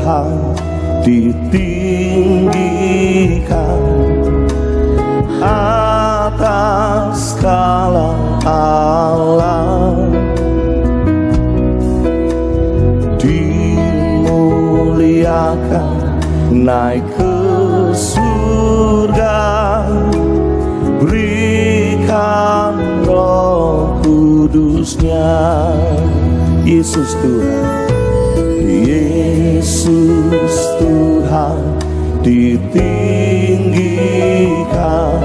Tuhan ditinggikan atas segala alam, dimuliakan naik ke surga, berikan Roh Kudusnya. Yesus Tuhan, Yesus Tuhan ditinggikan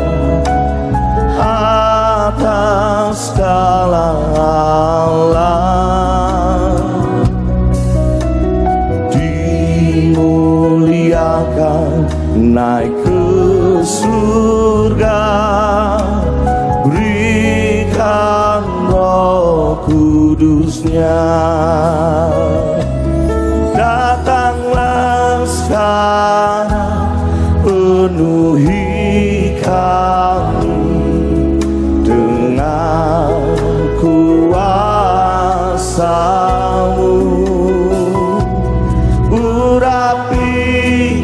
atas segala alam, dimuliakan naik ke surga, berikan Roh Kudusnya. Datanglah sekarang, penuhi kami dengan kuasa-Mu, urapi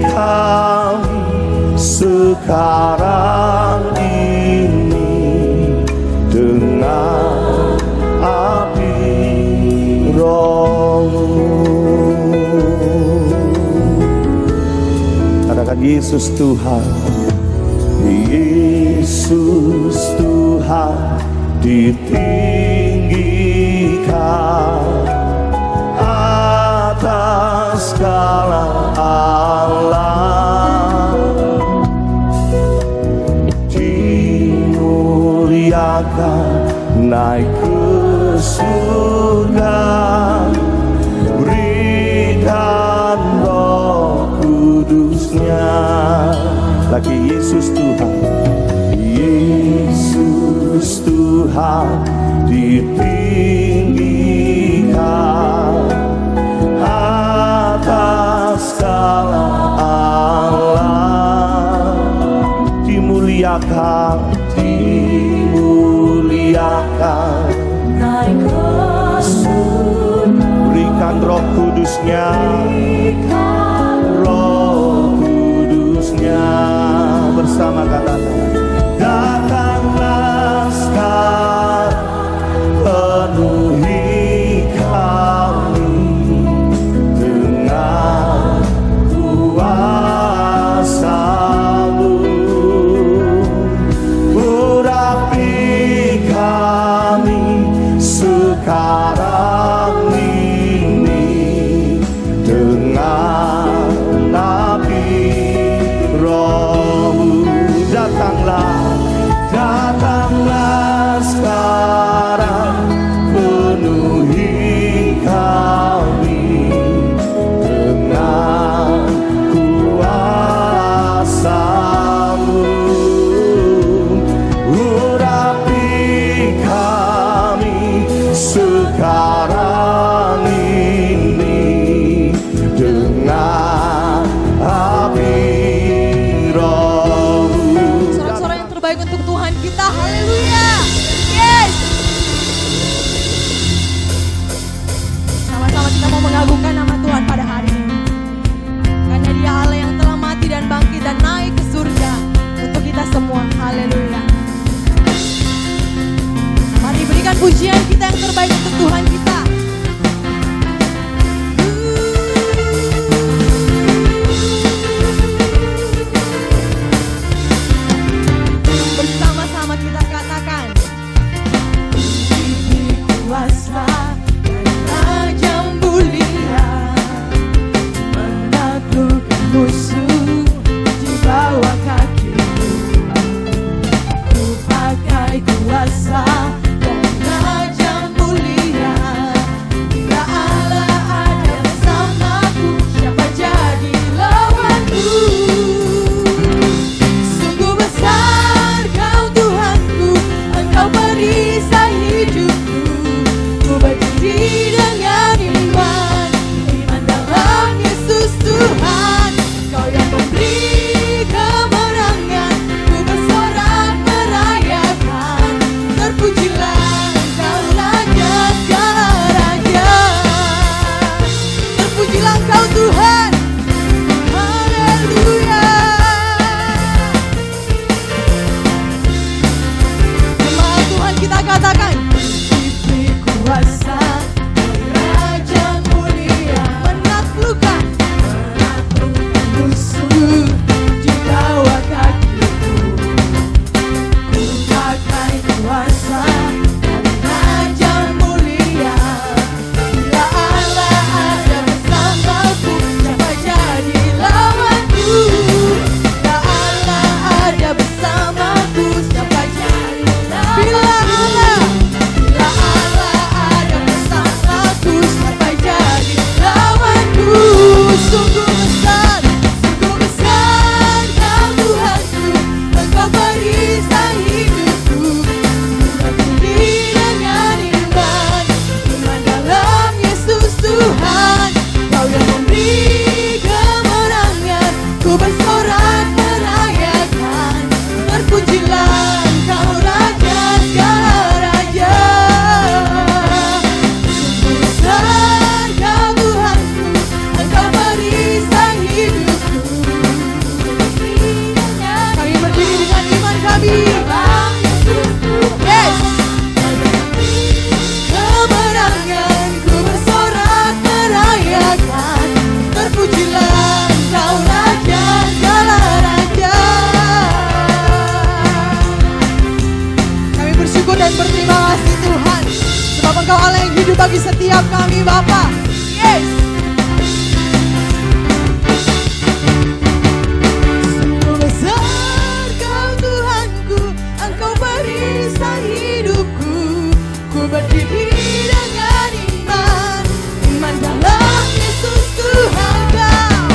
kami sekarang ini dengan api Roh-Mu. Katakan Yesus Tuhan, Yesus Tuhan ditinggikan atas segala alam, dimuliakan naik ke surga, berikan Roh Kudusnya. Lagi Yesus Tuhan, Yesus Tuhan ditinggikan atas segala alam, dimuliakan, dimuliakan naik ke surga, berikan Roh Kudusnya, Roh Kudusnya. Bersama katakan, datanglah sekarang, penuhi kami dengan kuasa-Mu, urapi kami sekarang ini dengan api Roh-Mu. Datanglah sekarang, penuhi kami dengan kuasa-Mu, urapi kami sekarang ini dengan api Roh-Mu. Sorak-sorak yang terbaik untuk Tuhan kita, haleluya. Yes. Sama-sama kita mau mengagungkan nama Tuhan pada hari ini, karena Dia Allah yang telah mati dan bangkit dan naik ke surga untuk kita semua, haleluya. Mari berikan pujian kita yang terbaik untuk Tuhan kita. Bersama-sama kita katakan, ini kuasa dan Raja mulia, menaklukkan musuh di bawah kakimu. Ku pakai kuasa dan Raja mulia, bagi setiap kami Bapa. Yes. Sungguh besar Kau Tuhanku, Engkau perisai hidupku. Ku berdiri dengan iman, iman dalam Yesus Tuhan Kau.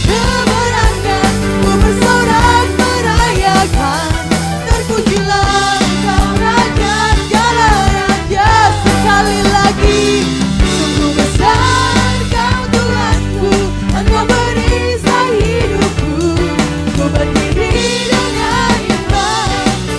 Kemenangan ku bersorak merayakan. Terpujilah Engkau Raja segala raja. Sekali lagi, sungguh besar Kau Tuhanku, Engkau perisai hidupku. Ku berdiri dengan iman,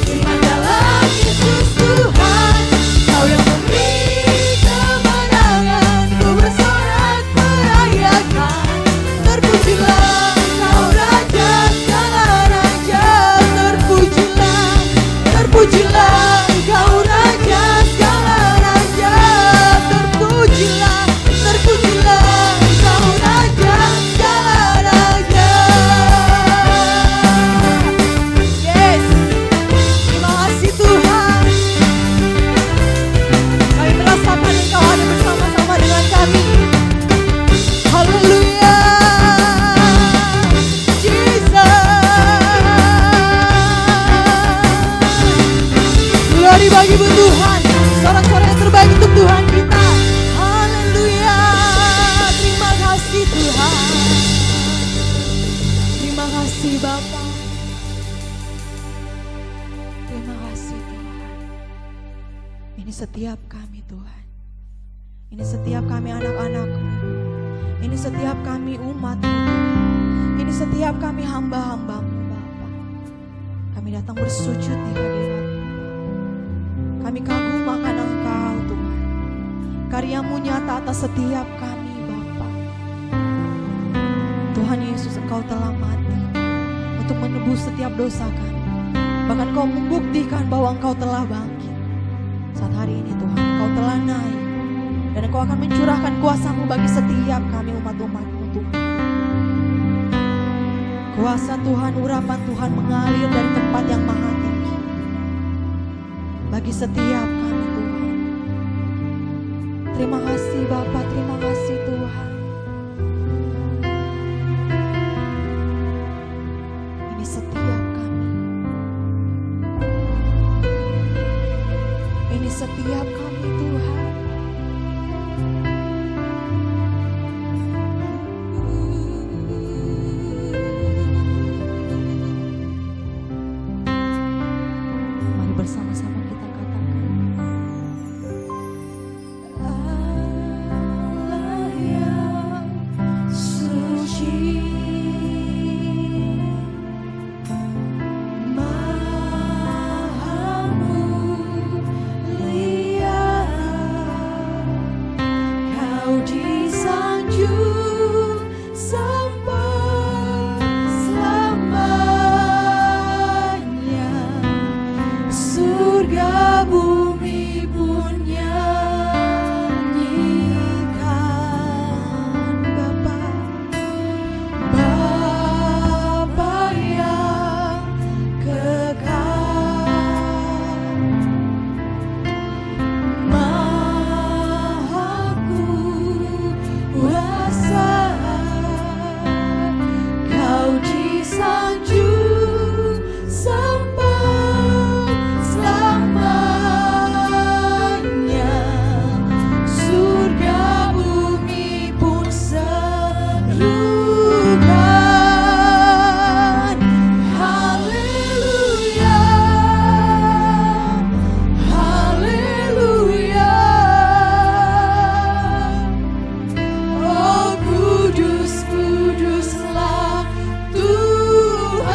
iman dalam Yesus Tuhan. Kau yang memberi kemenangan, ku bersorak merayakan. Terpujilah Engkau Raja segala raja. Terpujilah, terpujilah Engkau Raja segala raja. Terpujilah, terpujilah Engkau Raja segala raja. Yes, terima kasih Tuhan. Kami merasakan Engkau ada bersama-sama dengan kami. Haleluya, Jesus. Glory bagi Tuhan. Sorak-sorak yang terbaik untuk Tuhan kita. Haleluya. Terima kasih Tuhan. Terima kasih Bapa. Terima kasih Tuhan. Ini setiap kami Tuhan. Ini setiap kami anak-anak-Mu. Ini setiap kami umat-Mu. Ini setiap kami hamba-hamba-Mu Bapa. Kami datang bersujud di hadirat-Mu. Kami kagum akan Engkau Tuhan. Karya-Mu nyata atas setiap kami Bapa. Tuhan Yesus, Engkau telah mati untuk menebus setiap dosa kami. Bahkan Kau membuktikan bahwa Engkau telah bangkit. Saat hari ini Tuhan, Engkau telah naik. Dan Engkau akan mencurahkan kuasa-Mu bagi setiap kami umat-umat-Mu Tuhan. Kuasa Tuhan, urapan Tuhan mengalir dari tempat yang maha tinggi bagi setiap kami Tuhan. Terima kasih Bapa, terima kasih Tuhan. Ini setiap kami. Ini setiap kami Tuhan. Mari bersama-sama kita katakan. Allah yang suci, Maha mulia, Kau disanjung sampai selamanya. Surga bumi pun nyanyikan Bapa. Bapa yang kekal, Maha kuasa, Kau disanjung sampai selamanya. Surga bumi pun serukan. Haleluya, haleluya. Oh kudus, kuduslah Tuhan.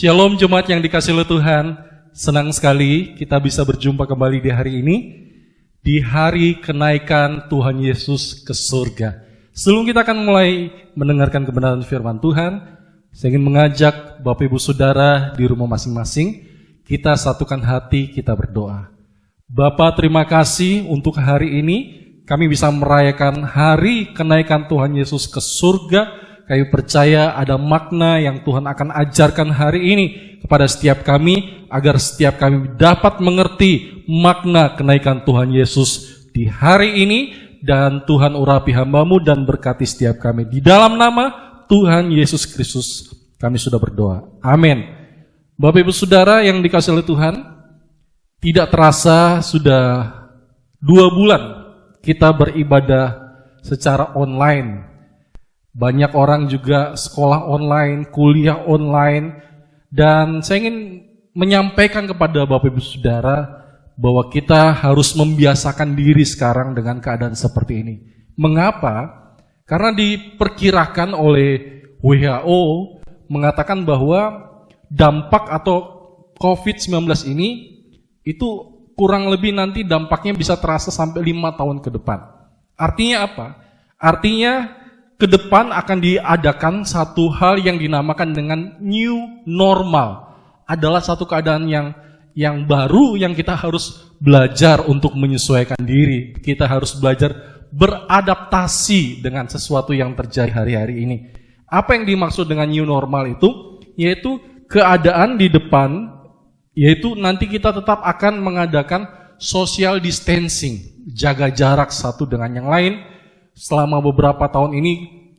Shalom jemaat yang dikasihi oleh Tuhan. Senang sekali kita bisa berjumpa kembali di hari ini, di hari kenaikan Tuhan Yesus ke surga. Sebelum kita akan mulai mendengarkan kebenaran firman Tuhan, saya ingin mengajak Bapak Ibu Saudara di rumah masing-masing, kita satukan hati, kita berdoa. Bapa, terima kasih untuk hari ini, kami bisa merayakan hari kenaikan Tuhan Yesus ke surga. Kami percaya ada makna yang Tuhan akan ajarkan hari ini kepada setiap kami, agar setiap kami dapat mengerti makna kenaikan Tuhan Yesus di hari ini, dan Tuhan urapi hamba-Mu dan berkati setiap kami. Di dalam nama Tuhan Yesus Kristus kami sudah berdoa. Amin. Bapak Ibu Saudara yang dikasihi oleh Tuhan, tidak terasa sudah 2 bulan kita beribadah secara online. Banyak orang juga sekolah online, kuliah online, dan saya ingin menyampaikan kepada Bapak Ibu Saudara bahwa kita harus membiasakan diri sekarang dengan keadaan seperti ini. Mengapa? Karena diperkirakan oleh WHO mengatakan bahwa dampak atau COVID-19 ini itu kurang lebih nanti dampaknya bisa terasa sampai 5 tahun ke depan. Artinya apa? Artinya ke depan akan diadakan satu hal yang dinamakan dengan new normal. Adalah satu keadaan yang baru yang kita harus belajar untuk menyesuaikan diri. Kita harus belajar beradaptasi dengan sesuatu yang terjadi hari-hari ini. Apa yang dimaksud dengan new normal itu? Yaitu keadaan di depan, yaitu nanti kita tetap akan mengadakan social distancing, jaga jarak satu dengan yang lain. Selama beberapa tahun ini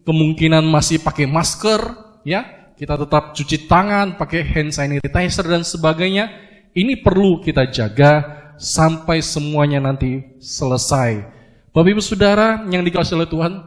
kemungkinan masih pakai masker, ya, kita tetap cuci tangan, pakai hand sanitizer dan sebagainya. Ini perlu kita jaga sampai semuanya nanti selesai. Bapak Ibu Saudara yang dikasihi oleh Tuhan,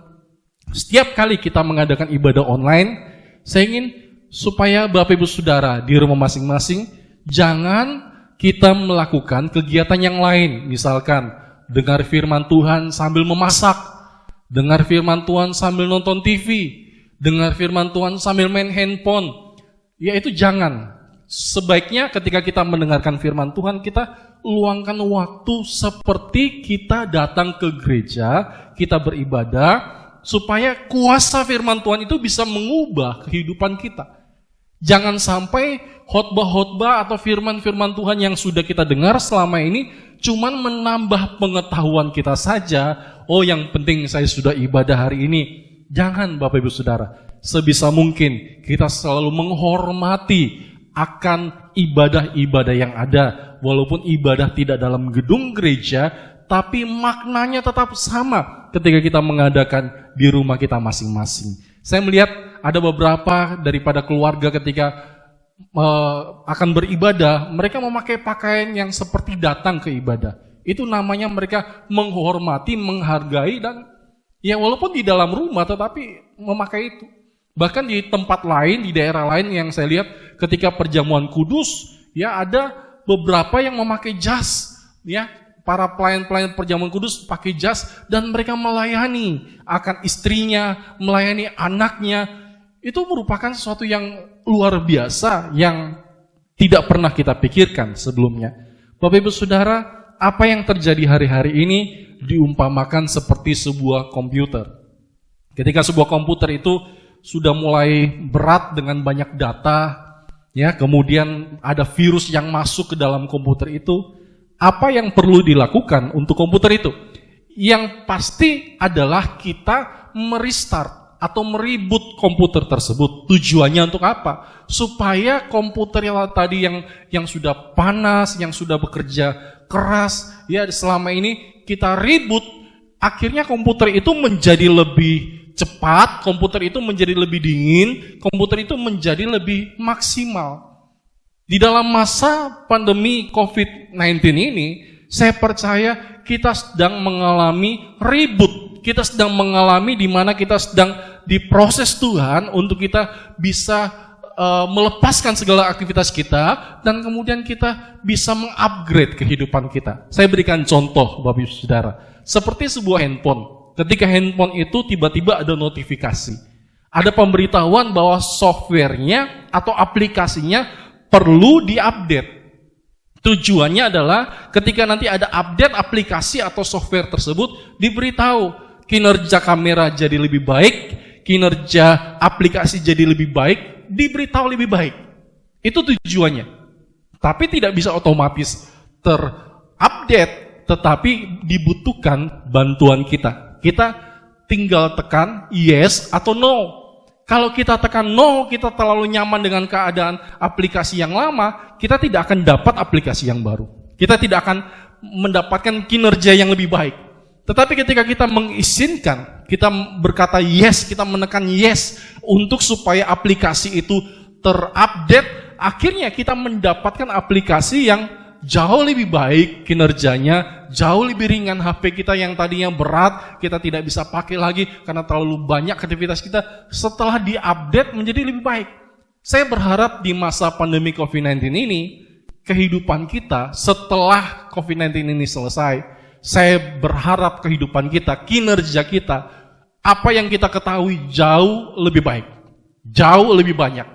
setiap kali kita mengadakan ibadah online, saya ingin supaya Bapak Ibu Saudara di rumah masing-masing jangan kita melakukan kegiatan yang lain, misalkan dengar firman Tuhan sambil memasak, dengar firman Tuhan sambil nonton TV, dengar firman Tuhan sambil main handphone. Ya itu jangan. Sebaiknya ketika kita mendengarkan firman Tuhan, kita luangkan waktu seperti kita datang ke gereja, kita beribadah, supaya kuasa firman Tuhan itu bisa mengubah kehidupan kita. Jangan sampai khotbah-khotbah atau firman-firman Tuhan yang sudah kita dengar selama ini cuman menambah pengetahuan kita saja. Oh, yang penting saya sudah ibadah hari ini. Jangan Bapak Ibu Saudara. Sebisa mungkin kita selalu menghormati akan ibadah-ibadah yang ada. Walaupun ibadah tidak dalam gedung gereja, tapi maknanya tetap sama ketika kita mengadakan di rumah kita masing-masing. Saya melihat ada beberapa daripada keluarga ketika akan beribadah, mereka memakai pakaian yang seperti datang ke ibadah. Itu namanya mereka menghormati, menghargai, dan ya walaupun di dalam rumah tetapi memakai itu. Bahkan di tempat lain, di daerah lain yang saya lihat ketika perjamuan kudus, ya ada beberapa yang memakai jas, ya para pelayan-pelayan perjamuan kudus pakai jas dan mereka melayani akan istrinya, melayani anaknya. Itu merupakan sesuatu yang luar biasa yang tidak pernah kita pikirkan sebelumnya. Bapak Ibu Saudara, apa yang terjadi hari-hari ini diumpamakan seperti sebuah komputer. Ketika sebuah komputer itu sudah mulai berat dengan banyak data, ya, kemudian ada virus yang masuk ke dalam komputer itu, apa yang perlu dilakukan untuk komputer itu? Yang pasti adalah kita merestart atau mereboot komputer tersebut. Tujuannya untuk apa? Supaya komputer yang tadi yang sudah panas, yang sudah bekerja keras, ya selama ini kita reboot, akhirnya komputer itu menjadi lebih cepat, komputer itu menjadi lebih dingin, komputer itu menjadi lebih maksimal. Di dalam masa pandemi COVID-19 ini, saya percaya kita sedang mengalami reboot, kita sedang mengalami di mana kita sedang diproses Tuhan untuk kita bisa melepaskan segala aktivitas kita dan kemudian kita bisa mengupgrade kehidupan kita. Saya berikan contoh Bapak Ibu Saudara, seperti sebuah handphone. Ketika handphone itu tiba-tiba ada notifikasi, ada pemberitahuan bahwa softwarenya atau aplikasinya perlu diupdate. Tujuannya adalah ketika nanti ada update aplikasi atau software tersebut, diberitahu kinerja kamera jadi lebih baik, kinerja aplikasi jadi lebih baik, diberitahu lebih baik. Itu tujuannya. Tapi tidak bisa otomatis terupdate, tetapi dibutuhkan bantuan kita. Kita tinggal tekan yes atau no. Kalau kita tekan no, kita terlalu nyaman dengan keadaan aplikasi yang lama, kita tidak akan dapat aplikasi yang baru. Kita tidak akan mendapatkan kinerja yang lebih baik. Tetapi ketika kita mengizinkan, kita berkata yes, kita menekan yes untuk supaya aplikasi itu terupdate, akhirnya kita mendapatkan aplikasi yang jauh lebih baik kinerjanya, jauh lebih ringan. HP kita yang tadinya berat, kita tidak bisa pakai lagi karena terlalu banyak aktivitas kita, setelah diupdate menjadi lebih baik. Saya berharap di masa pandemi COVID-19 ini, kehidupan kita setelah COVID-19 ini selesai, saya berharap kehidupan kita, kinerja kita, apa yang kita ketahui jauh lebih baik, jauh lebih banyak.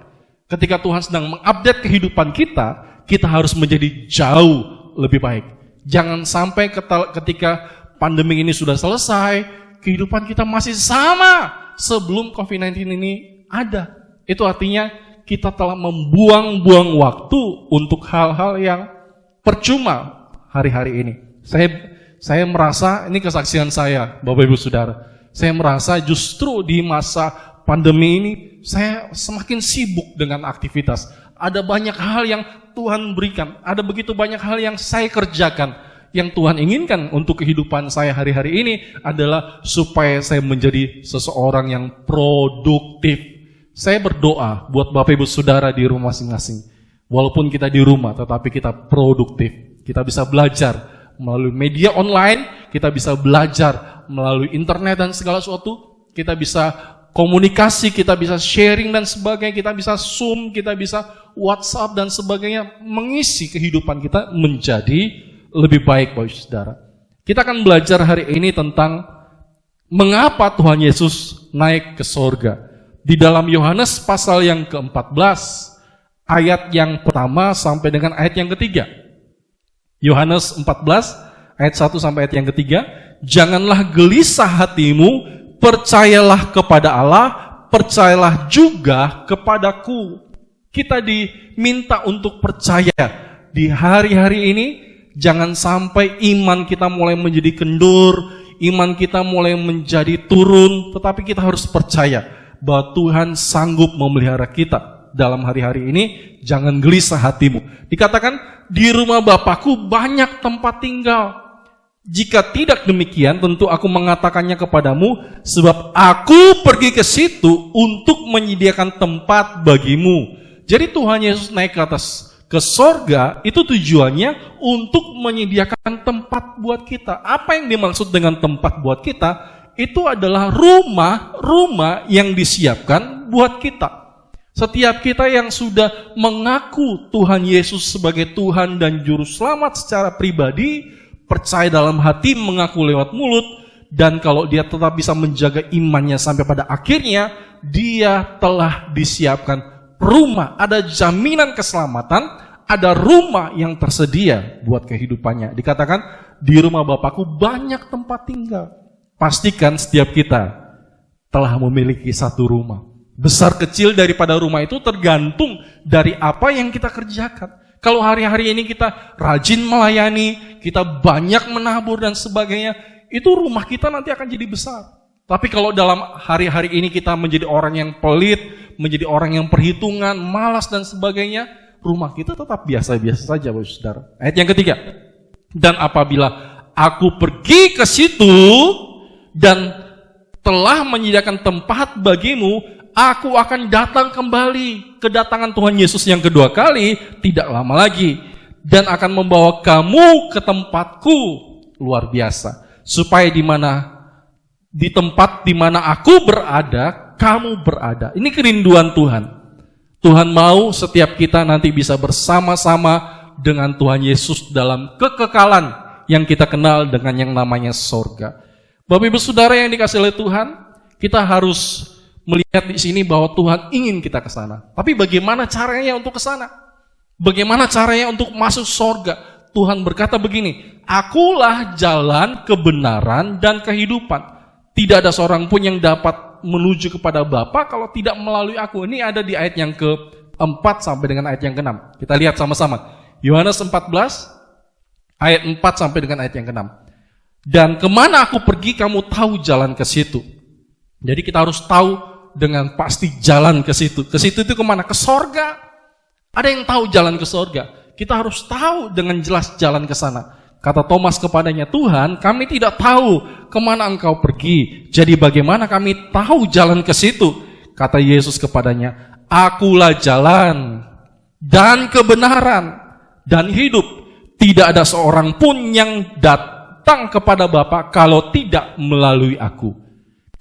Ketika Tuhan sedang mengupdate kehidupan kita, kita harus menjadi jauh lebih baik. Jangan sampai ketika pandemi ini sudah selesai, kehidupan kita masih sama sebelum COVID-19 ini ada. Itu artinya kita telah membuang-buang waktu untuk hal-hal yang percuma hari-hari ini. Saya merasa, ini kesaksian saya, Bapak Ibu Saudara. Saya merasa justru di masa pandemi ini, saya semakin sibuk dengan aktivitas. Ada banyak hal yang Tuhan berikan. Ada begitu banyak hal yang saya kerjakan. Yang Tuhan inginkan untuk kehidupan saya hari-hari ini adalah supaya saya menjadi seseorang yang produktif. Saya berdoa buat Bapak Ibu Saudara di rumah masing-masing. Walaupun kita di rumah, tetapi kita produktif. Kita bisa belajar melalui media online, kita bisa belajar melalui internet dan segala sesuatu. Kita bisa komunikasi, kita bisa sharing dan sebagainya, kita bisa Zoom, kita bisa WhatsApp dan sebagainya, mengisi kehidupan kita menjadi lebih baik, Bapak Saudara. Kita akan belajar hari ini tentang mengapa Tuhan Yesus naik ke sorga. Di dalam Yohanes pasal yang ke-14, ayat yang pertama sampai dengan ayat yang ketiga. Yohanes 14, ayat 1 sampai ayat yang ketiga. Janganlah gelisah hatimu, percayalah kepada Allah, percayalah juga kepadaku. Kita diminta untuk percaya di hari-hari ini. Jangan sampai iman kita mulai menjadi kendur, iman kita mulai menjadi turun, tetapi kita harus percaya bahwa Tuhan sanggup memelihara kita dalam hari-hari ini. Jangan gelisah hatimu. Dikatakan di rumah Bapakku banyak tempat tinggal. Jika tidak demikian, tentu aku mengatakannya kepadamu, sebab aku pergi ke situ untuk menyediakan tempat bagimu. Jadi Tuhan Yesus naik ke sorga, itu tujuannya untuk menyediakan tempat buat kita. Apa yang dimaksud dengan tempat buat kita? Itu adalah rumah yang disiapkan buat kita. Setiap kita yang sudah mengaku Tuhan Yesus sebagai Tuhan dan Juru Selamat secara pribadi, percaya dalam hati, mengaku lewat mulut, dan kalau dia tetap bisa menjaga imannya sampai pada akhirnya, dia telah disiapkan rumah. Ada jaminan keselamatan, ada rumah yang tersedia buat kehidupannya. Dikatakan, di rumah Bapakku banyak tempat tinggal. Pastikan setiap kita telah memiliki satu rumah. Besar kecil daripada rumah itu tergantung dari apa yang kita kerjakan. Kalau hari-hari ini kita rajin melayani, kita banyak menabur dan sebagainya, itu rumah kita nanti akan jadi besar. Tapi kalau dalam hari-hari ini kita menjadi orang yang pelit, menjadi orang yang perhitungan, malas dan sebagainya, rumah kita tetap biasa-biasa saja, Bapak Saudara. Ayat yang ketiga. Dan apabila aku pergi ke situ dan telah menyediakan tempat bagimu, aku akan datang kembali. Kedatangan Tuhan Yesus yang kedua kali tidak lama lagi, dan akan membawa kamu ke tempatku. Luar biasa. Supaya di tempat di mana aku berada, kamu berada. Ini kerinduan Tuhan. Tuhan mau setiap kita nanti bisa bersama-sama dengan Tuhan Yesus dalam kekekalan yang kita kenal dengan yang namanya sorga. Bapak Ibu Saudara yang dikasihi oleh Tuhan, kita harus melihat di sini bahwa Tuhan ingin kita ke sana. Tapi bagaimana caranya untuk ke sana? Bagaimana caranya untuk masuk surga? Tuhan berkata begini, akulah jalan, kebenaran, dan kehidupan. Tidak ada seorang pun yang dapat menuju kepada Bapa kalau tidak melalui aku. Ini ada di ayat yang ke-4 sampai dengan ayat yang ke-6. Kita lihat sama-sama. Yohanes 14, ayat 4 sampai dengan ayat yang ke-6. Dan kemana aku pergi, kamu tahu jalan ke situ. Jadi kita harus tahu dengan pasti jalan ke situ. Ke situ itu kemana? Ke sorga. Ada yang tahu jalan ke sorga. Kita harus tahu dengan jelas jalan ke sana. Kata Thomas kepadanya, Tuhan, kami tidak tahu kemana engkau pergi. Jadi bagaimana kami tahu jalan ke situ? Kata Yesus kepadanya, akulah jalan dan kebenaran dan hidup. Tidak ada seorang pun yang datang kepada Bapa kalau tidak melalui aku.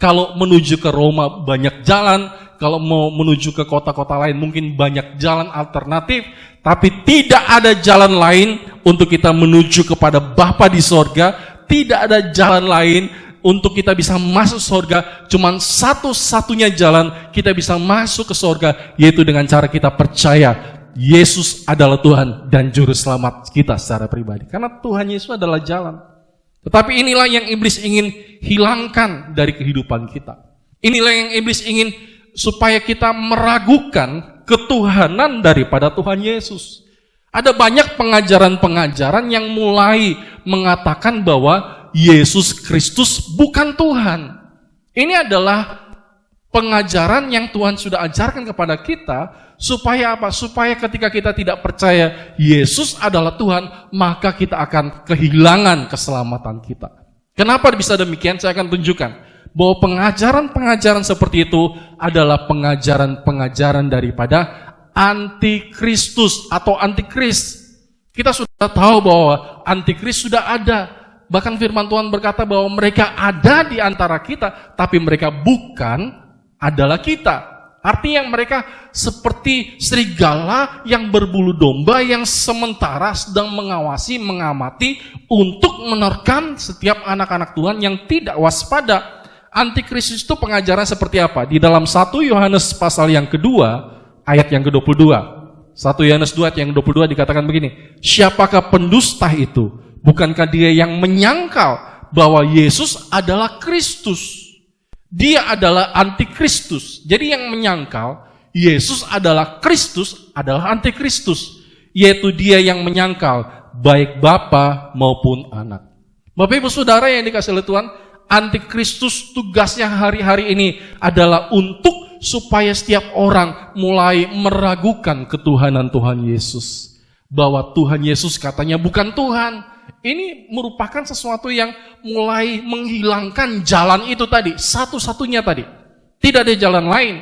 Kalau menuju ke Roma banyak jalan, kalau mau menuju ke kota-kota lain mungkin banyak jalan alternatif, tapi tidak ada jalan lain untuk kita menuju kepada Bapa di sorga. Tidak ada jalan lain untuk kita bisa masuk sorga. Cuman satu-satunya jalan kita bisa masuk ke sorga, yaitu dengan cara kita percaya Yesus adalah Tuhan dan Juru Selamat kita secara pribadi. Karena Tuhan Yesus adalah jalan. Tetapi inilah yang iblis ingin hilangkan dari kehidupan kita. Inilah yang iblis ingin supaya kita meragukan ketuhanan daripada Tuhan Yesus. Ada banyak pengajaran-pengajaran yang mulai mengatakan bahwa Yesus Kristus bukan Tuhan. Ini adalah pengajaran yang Tuhan sudah ajarkan kepada kita. Supaya apa? Supaya ketika kita tidak percaya Yesus adalah Tuhan, maka kita akan kehilangan keselamatan kita. Kenapa bisa demikian? Saya akan tunjukkan bahwa pengajaran-pengajaran seperti itu adalah pengajaran-pengajaran daripada antikristus atau antikris. Kita sudah tahu bahwa antikris sudah ada. Bahkan firman Tuhan berkata bahwa mereka ada di antara kita, tapi mereka bukan adalah kita. Artinya mereka seperti serigala yang berbulu domba yang sementara sedang mengawasi, mengamati untuk menerkam setiap anak-anak Tuhan yang tidak waspada. Antikristus itu pengajaran seperti apa? Di dalam 1 Yohanes pasal yang kedua, ayat yang ke-22. 1 Yohanes 2 ayat yang ke-22 dikatakan begini, siapakah pendusta itu? Bukankah dia yang menyangkal bahwa Yesus adalah Kristus? Dia adalah antikristus. Jadi yang menyangkal Yesus adalah Kristus adalah antikristus, yaitu dia yang menyangkal baik Bapa maupun Anak. Bapak Ibu Saudara yang dikasihi oleh Tuhan, antikristus tugasnya hari-hari ini adalah untuk supaya setiap orang mulai meragukan ketuhanan Tuhan Yesus. Bahwa Tuhan Yesus katanya bukan Tuhan. Ini merupakan sesuatu yang mulai menghilangkan jalan itu tadi, satu-satunya tadi. Tidak ada jalan lain.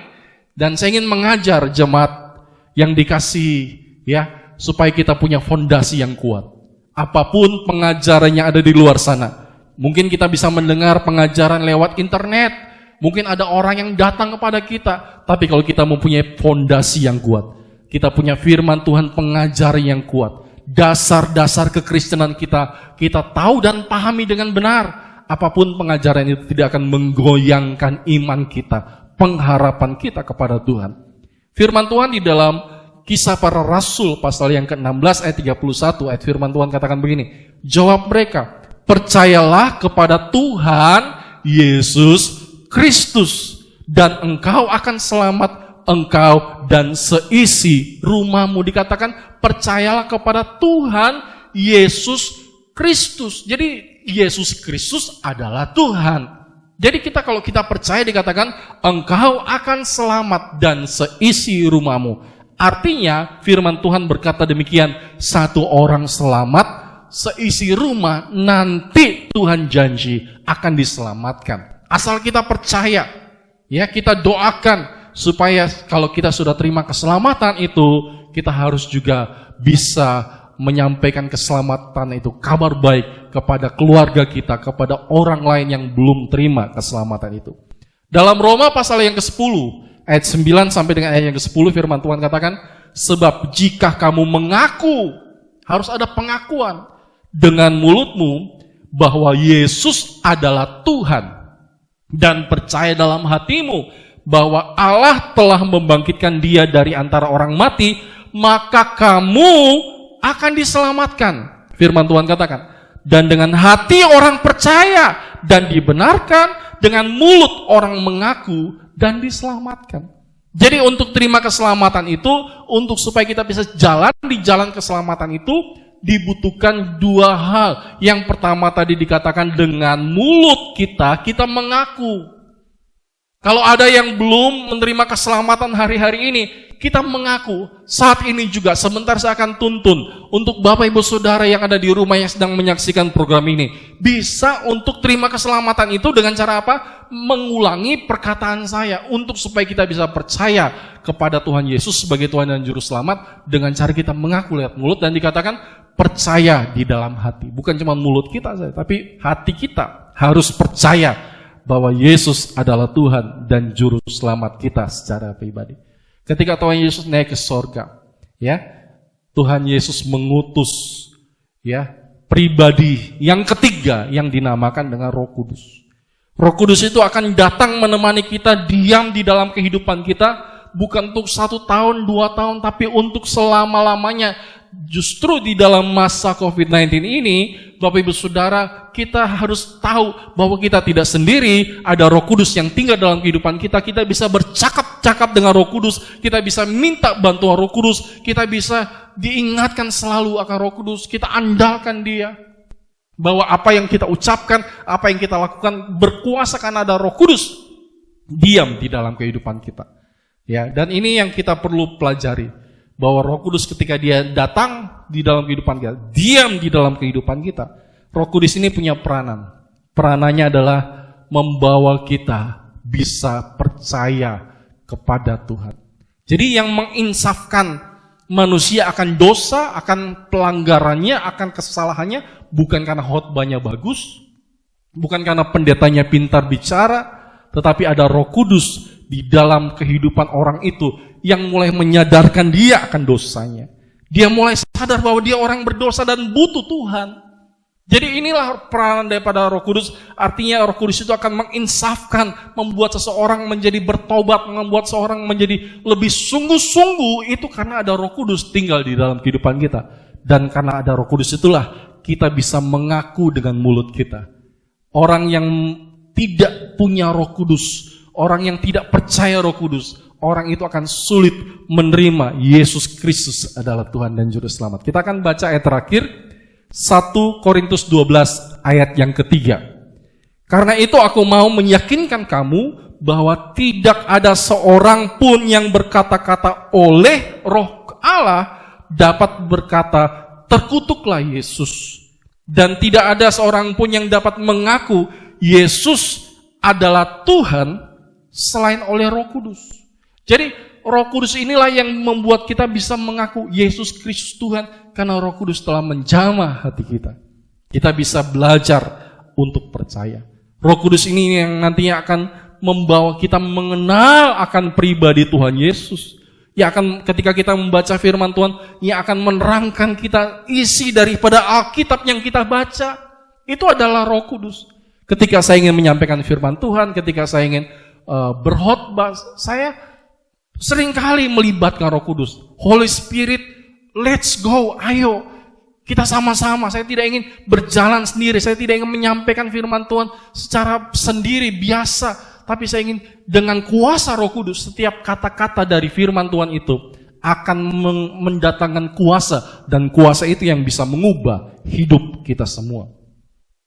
Dan saya ingin mengajar jemaat yang dikasih ya, supaya kita punya fondasi yang kuat. Apapun pengajaran yang ada di luar sana. Mungkin kita bisa mendengar pengajaran lewat internet. Mungkin ada orang yang datang kepada kita. Tapi kalau kita mempunyai fondasi yang kuat, kita punya firman Tuhan pengajar yang kuat, dasar-dasar kekristenan kita tahu dan pahami dengan benar. Apapun pengajaran itu tidak akan menggoyangkan iman kita, pengharapan kita kepada Tuhan. Firman Tuhan di dalam Kisah Para Rasul pasal yang ke-16 ayat 31, ayat firman Tuhan katakan begini, jawab mereka, percayalah kepada Tuhan Yesus Kristus dan engkau akan selamat, engkau dan seisi rumahmu. Dikatakan percayalah kepada Tuhan Yesus Kristus. Jadi Yesus Kristus adalah Tuhan. Jadi kalau kita percaya dikatakan engkau akan selamat dan seisi rumahmu. Artinya firman Tuhan berkata demikian, satu orang selamat, seisi rumah nanti Tuhan janji akan diselamatkan. Asal kita percaya, ya kita doakan supaya kalau kita sudah terima keselamatan itu, kita harus juga bisa menyampaikan keselamatan itu, kabar baik kepada keluarga kita, kepada orang lain yang belum terima keselamatan itu. Dalam Roma pasal yang ke-10, ayat 9 sampai dengan ayat yang ke-10, firman Tuhan katakan, sebab jika kamu mengaku, harus ada pengakuan dengan mulutmu bahwa Yesus adalah Tuhan, dan percaya dalam hatimu bahwa Allah telah membangkitkan dia dari antara orang mati, maka kamu akan diselamatkan. Firman Tuhan katakan, dan dengan hati orang percaya dan dibenarkan, dengan mulut orang mengaku dan diselamatkan. Jadi untuk terima keselamatan itu, untuk supaya kita bisa jalan di jalan keselamatan itu, dibutuhkan dua hal. Yang pertama tadi dikatakan, dengan mulut kita mengaku. Kalau ada yang belum menerima keselamatan hari-hari ini, kita mengaku. Saat ini juga, sebentar saya akan tuntun untuk Bapak Ibu Saudara yang ada di rumah yang sedang menyaksikan program ini, bisa untuk terima keselamatan itu dengan cara apa? Mengulangi perkataan saya, untuk supaya kita bisa percaya kepada Tuhan Yesus sebagai Tuhan dan Juru Selamat, dengan cara kita mengaku lewat mulut dan dikatakan percaya di dalam hati. Bukan cuma mulut kita saja, tapi hati kita harus percaya bahwa Yesus adalah Tuhan dan Juru Selamat kita secara pribadi. Ketika Tuhan Yesus naik ke sorga, ya, Tuhan Yesus mengutus, ya, pribadi yang ketiga yang dinamakan dengan Roh Kudus. Roh Kudus itu akan datang menemani kita, diam di dalam kehidupan kita, bukan untuk 1 tahun, 2 tahun, tapi untuk selama-lamanya. Justru di dalam masa COVID-19 ini, Bapak Ibu Saudara, kita harus tahu bahwa kita tidak sendiri, ada Roh Kudus yang tinggal dalam kehidupan kita. Kita bisa bercakap-cakap dengan Roh Kudus, kita bisa minta bantuan Roh Kudus, kita bisa diingatkan selalu akan Roh Kudus, kita andalkan Dia. Bahwa apa yang kita ucapkan, apa yang kita lakukan berkuasa karena ada Roh Kudus diam di dalam kehidupan kita. Ya, dan ini yang kita perlu pelajari. Bahwa Roh Kudus ketika Dia datang di dalam kehidupan kita, diam di dalam kehidupan kita, Roh Kudus ini punya peranan. Peranannya adalah membawa kita bisa percaya kepada Tuhan. Jadi yang menginsafkan manusia akan dosa, akan pelanggarannya, akan kesalahannya, bukan karena khotbahnya bagus, bukan karena pendetanya pintar bicara, tetapi ada Roh Kudus di dalam kehidupan orang itu yang mulai menyadarkan dia akan dosanya. Dia mulai sadar bahwa dia orang berdosa dan butuh Tuhan. Jadi inilah peranan daripada Roh Kudus. Artinya Roh Kudus itu akan menginsafkan, membuat seseorang menjadi bertobat, membuat seseorang menjadi lebih sungguh-sungguh. Itu karena ada Roh Kudus tinggal di dalam kehidupan kita. Dan karena ada Roh Kudus itulah kita bisa mengaku dengan mulut kita. Orang yang tidak punya Roh Kudus, orang yang tidak percaya Roh Kudus, orang itu akan sulit menerima Yesus Kristus adalah Tuhan dan Juru Selamat. Kita akan baca ayat terakhir, 1 Korintus 12 ayat yang ketiga. Karena itu aku mau meyakinkan kamu bahwa tidak ada seorang pun yang berkata-kata oleh Roh Allah dapat berkata terkutuklah Yesus. Dan tidak ada seorang pun yang dapat mengaku Yesus adalah Tuhan selain oleh Roh Kudus. Jadi Roh Kudus inilah yang membuat kita bisa mengaku Yesus Kristus Tuhan, karena Roh Kudus telah menjamah hati kita. Kita bisa belajar untuk percaya. Roh Kudus ini yang nantinya akan membawa kita mengenal akan pribadi Tuhan Yesus. Yang akan ketika kita membaca firman Tuhan, yang akan menerangkan kita isi daripada Alkitab yang kita baca. Itu adalah Roh Kudus. Ketika saya ingin menyampaikan firman Tuhan, ketika saya ingin berkhotbah, saya seringkali melibatkan Roh Kudus. Holy Spirit, let's go, ayo. Kita sama-sama, saya tidak ingin berjalan sendiri, saya tidak ingin menyampaikan firman Tuhan secara sendiri, biasa. Tapi saya ingin dengan kuasa Roh Kudus, setiap kata-kata dari firman Tuhan itu akan mendatangkan kuasa. Dan kuasa itu yang bisa mengubah hidup kita semua.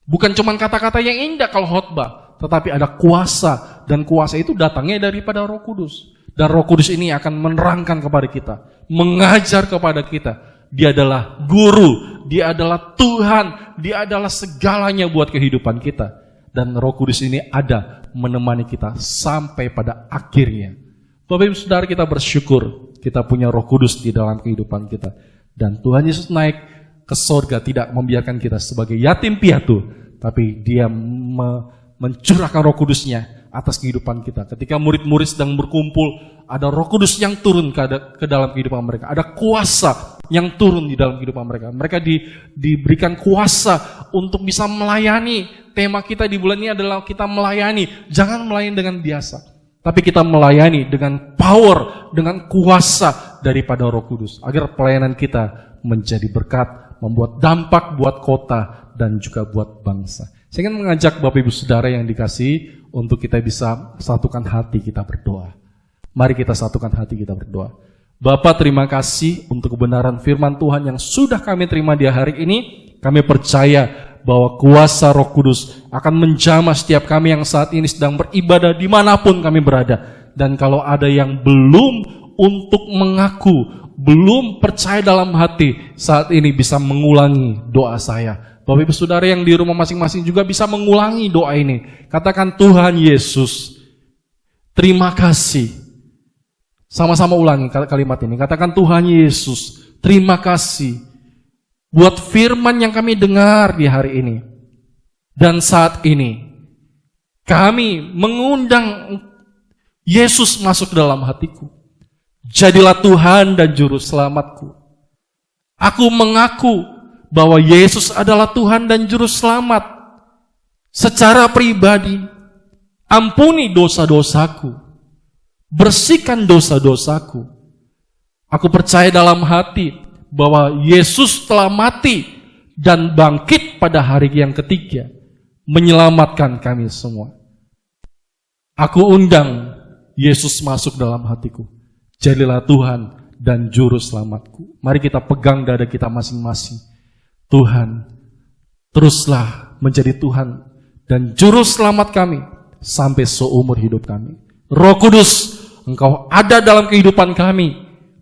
Bukan cuma kata-kata yang indah kalau khotbah, tetapi ada kuasa. Dan kuasa itu datangnya daripada Roh Kudus. Dan Roh Kudus ini akan menerangkan kepada kita, mengajar kepada kita. Dia adalah guru, Dia adalah Tuhan, Dia adalah segalanya buat kehidupan kita. Dan Roh Kudus ini ada menemani kita sampai pada akhirnya. Bapak Ibu Saudara, kita bersyukur kita punya Roh Kudus di dalam kehidupan kita. Dan Tuhan Yesus naik ke sorga tidak membiarkan kita sebagai yatim piatu, tapi Dia mencurahkan Roh Kudusnya atas kehidupan kita. Ketika murid-murid sedang berkumpul, ada Roh Kudus yang turun ke dalam kehidupan mereka. Ada kuasa yang turun di dalam kehidupan mereka. Mereka diberikan kuasa untuk bisa melayani. Tema kita di bulan ini adalah kita melayani. Jangan melayani dengan biasa, tapi kita melayani dengan power, dengan kuasa daripada Roh Kudus, agar pelayanan kita menjadi berkat, membuat dampak buat kota dan juga buat bangsa. Saya ingin mengajak Bapak Ibu Saudara yang dikasihi untuk kita bisa satukan hati kita berdoa. Mari kita satukan hati kita berdoa. Bapa, terima kasih untuk kebenaran firman Tuhan yang sudah kami terima di hari ini. Kami percaya bahwa kuasa Roh Kudus akan menjamah setiap kami yang saat ini sedang beribadah dimanapun kami berada. Dan kalau ada yang belum untuk mengaku, belum percaya dalam hati, saat ini bisa mengulangi doa saya. Bapak Ibu Saudara yang di rumah masing-masing juga bisa mengulangi doa ini. Katakan, Tuhan Yesus, terima kasih. Sama-sama ulangi kalimat ini. Katakan, Tuhan Yesus, terima kasih buat firman yang kami dengar di hari ini. Dan saat ini kami mengundang Yesus masuk ke dalam hatiku. Jadilah Tuhan dan Juru Selamatku. Aku mengaku bahwa Yesus adalah Tuhan dan Juru Selamat. Secara pribadi, ampuni dosa-dosaku. Bersihkan dosa-dosaku. Aku percaya dalam hati bahwa Yesus telah mati dan bangkit pada hari yang ketiga, menyelamatkan kami semua. Aku undang Yesus masuk dalam hatiku. Jadilah Tuhan dan Juru Selamatku. Mari kita pegang dada kita masing-masing. Tuhan, teruslah menjadi Tuhan dan Juru Selamat kami sampai seumur hidup kami. Roh Kudus, Engkau ada dalam kehidupan kami,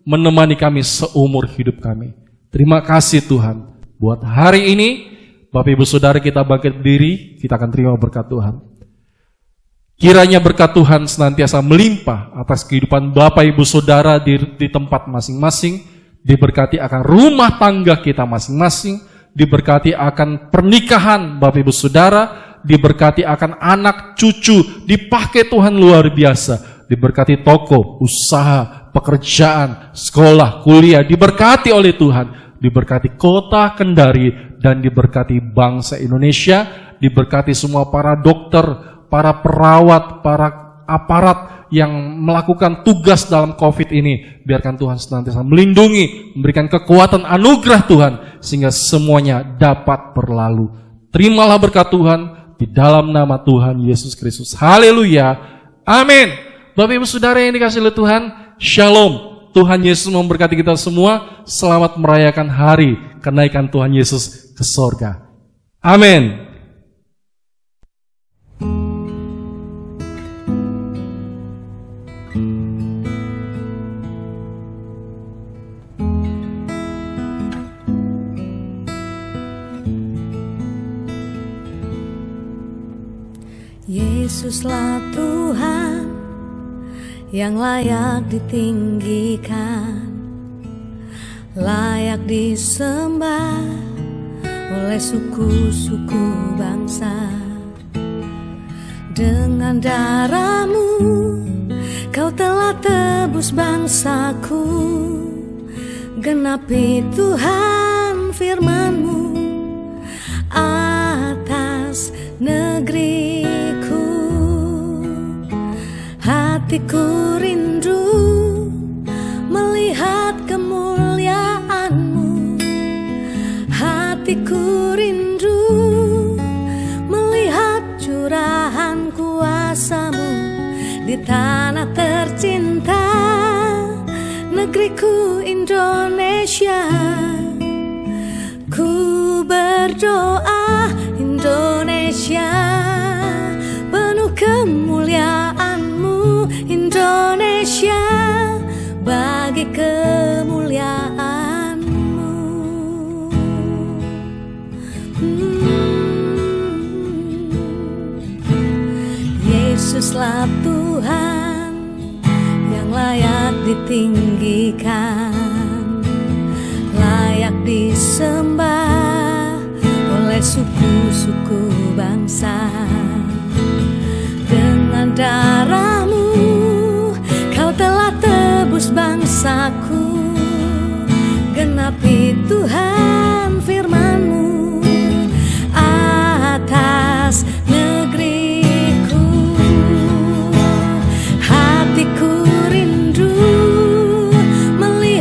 menemani kami seumur hidup kami. Terima kasih Tuhan. Buat hari ini, Bapak Ibu Saudara kita bangkit berdiri, kita akan terima berkat Tuhan. Kiranya berkat Tuhan senantiasa melimpah atas kehidupan Bapak Ibu Saudara di tempat masing-masing, diberkati akan rumah tangga kita masing-masing, diberkati akan pernikahan Bapak Ibu Saudara, diberkati akan anak cucu, dipakai Tuhan luar biasa, diberkati toko, usaha, pekerjaan, sekolah, kuliah, diberkati oleh Tuhan, diberkati kota Kendari, dan diberkati bangsa Indonesia, diberkati semua para dokter, para perawat, para aparat yang melakukan tugas dalam COVID ini. Biarkan Tuhan senantiasa melindungi, memberikan kekuatan anugerah Tuhan, sehingga semuanya dapat berlalu. Terimalah berkat Tuhan, di dalam nama Tuhan Yesus Kristus. Haleluya. Amin. Bapak Ibu Saudara yang dikasihi oleh Tuhan, Shalom. Tuhan Yesus memberkati kita semua. Selamat merayakan hari kenaikan Tuhan Yesus ke sorga. Amin. Yesuslah Tuhan yang layak ditinggikan, layak disembah oleh suku-suku bangsa. Dengan darah-Mu Kau telah tebus bangsaku, genapi Tuhan firman-Mu atas negeriku. Hatiku rindu melihat kemuliaan-Mu, hatiku rindu melihat curahan kuasa-Mu di tanah tercinta, negeriku Indonesia. Ku berdoa Indonesia penuh kemuliaan-Mu, Indonesia bagi kemuliaan-Mu. Yesuslah Tuhan yang layak ditinggikan, layak disembah oleh suku-suku bangsa. Dengan darah-Mu Kau telah tebus bangsaku, genapi Tuhan firman-Mu atas negeriku. Hatiku rindu melihat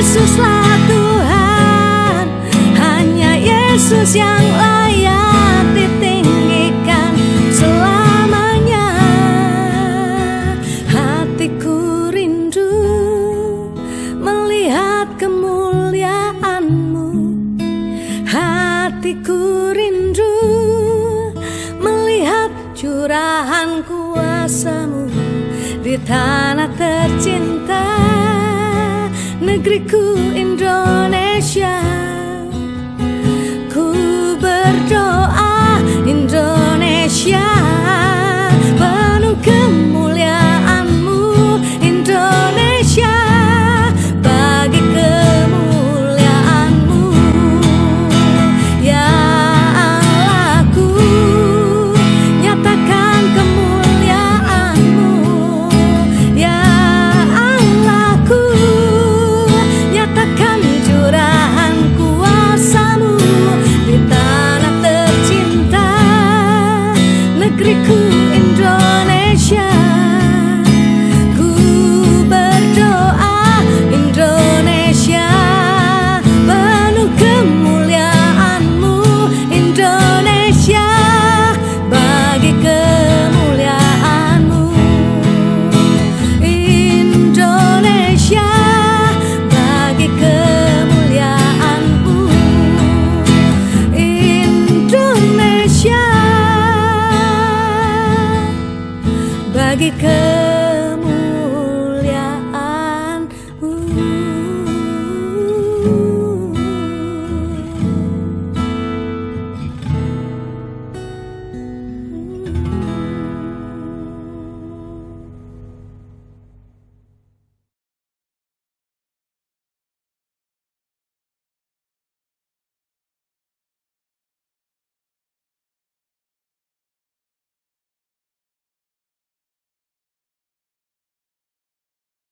Yesuslah Tuhan, hanya Yesus yang layak ditinggikan selamanya. Hatiku rindu melihat kemuliaan-Mu, hatiku rindu melihat curahan kuasa-Mu di tanah tercinta, negeriku Indonesia. Ku berdoa Indonesia